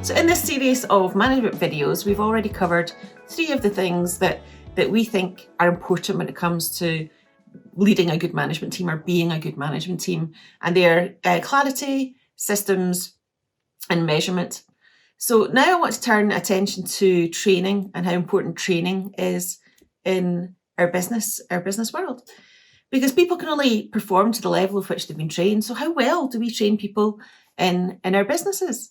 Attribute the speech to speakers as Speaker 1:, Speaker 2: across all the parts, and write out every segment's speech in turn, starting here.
Speaker 1: So in this series of management videos, we've already covered 3 of the things that we think are important when it comes to leading a good management team or being a good management team. And they're clarity, systems, and measurement. So now I want to turn attention to training and how important training is in our business world. Because people can only perform to the level of which they've been trained. So how well do we train people in our businesses?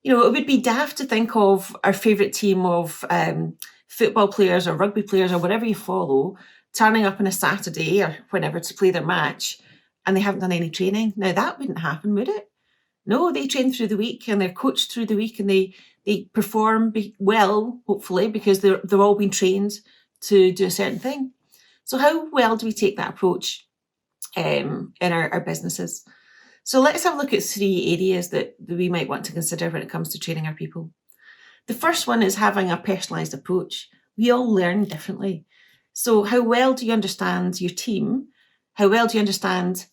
Speaker 1: You know, it would be daft to think of our favourite team of football players or rugby players or whatever you follow turning up on a Saturday or whenever to play their match and they haven't done any training. Now that wouldn't happen, would it? No, they train through the week and they're coached through the week and they perform well, hopefully, because they're all been trained to do a certain thing. So how well do we take that approach in our businesses? So let's have a look at 3 areas that we might want to consider when it comes to training our people. The first one is having a personalised approach. We all learn differently. So how well do you understand your team? How well do you understand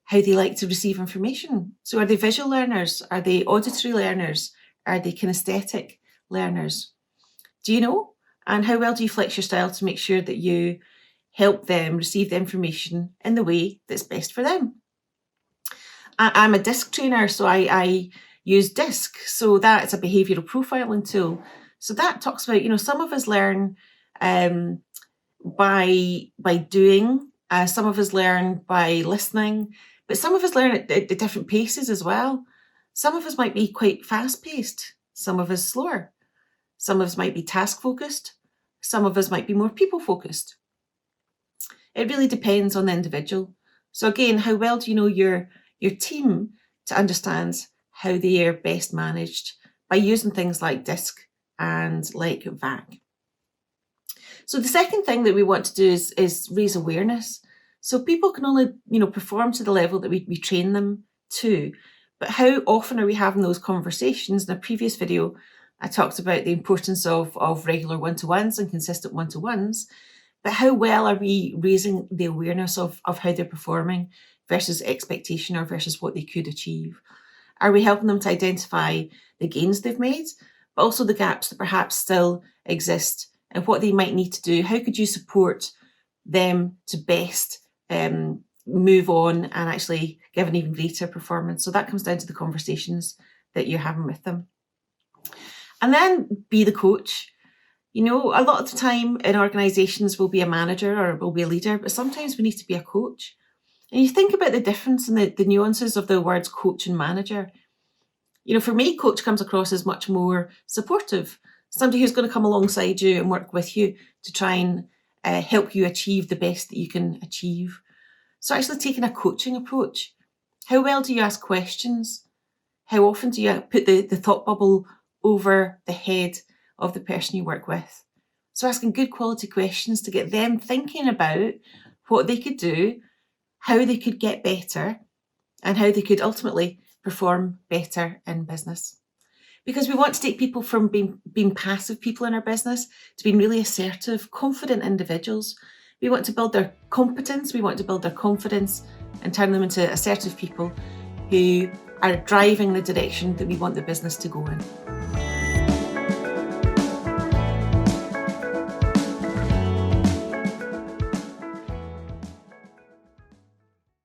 Speaker 1: how they like to receive information? So are they visual learners? Are they auditory learners? Are they kinesthetic learners? Do you know? And how well do you flex your style to make sure that you help them receive the information in the way that's best for them? I'm a DISC trainer, so I use DISC. So that's a behavioural profiling tool. So that talks about, you know, some of us learn by doing, some of us learn by listening, but some of us learn at different paces as well. Some of us might be quite fast-paced, some of us slower. Some of us might be task-focused, some of us might be more people-focused. It really depends on the individual. So again, how well do you know your team to understand how they are best managed by using things like DISC and like VAC. So the second thing that we want to do is raise awareness. So people can only, you know, perform to the level that we train them to, but how often are we having those conversations? In a previous video, I talked about the importance of regular one-to-ones and consistent one-to-ones, but how well are we raising the awareness of how they're performing versus expectation or versus what they could achieve? Are we helping them to identify the gains they've made, but also the gaps that perhaps still exist and what they might need to do? How could you support them to best move on and actually give an even greater performance? So that comes down to the conversations that you're having with them. And then be the coach. You know, a lot of the time in organisations we'll be a manager or we'll be a leader, but sometimes we need to be a coach. And you think about the difference and the nuances of the words coach and manager. You know, for me, coach comes across as much more supportive, somebody who's going to come alongside you and work with you to try and help you achieve the best that you can achieve. So actually taking a coaching approach. How well do you ask questions? How often do you put the thought bubble over the head of the person you work with? So asking good quality questions to get them thinking about what they could do, how they could get better, and how they could ultimately perform better in business. Because we want to take people from being passive people in our business to being really assertive, confident individuals. We want to build their competence, we want to build their confidence and turn them into assertive people who are driving the direction that we want the business to go in.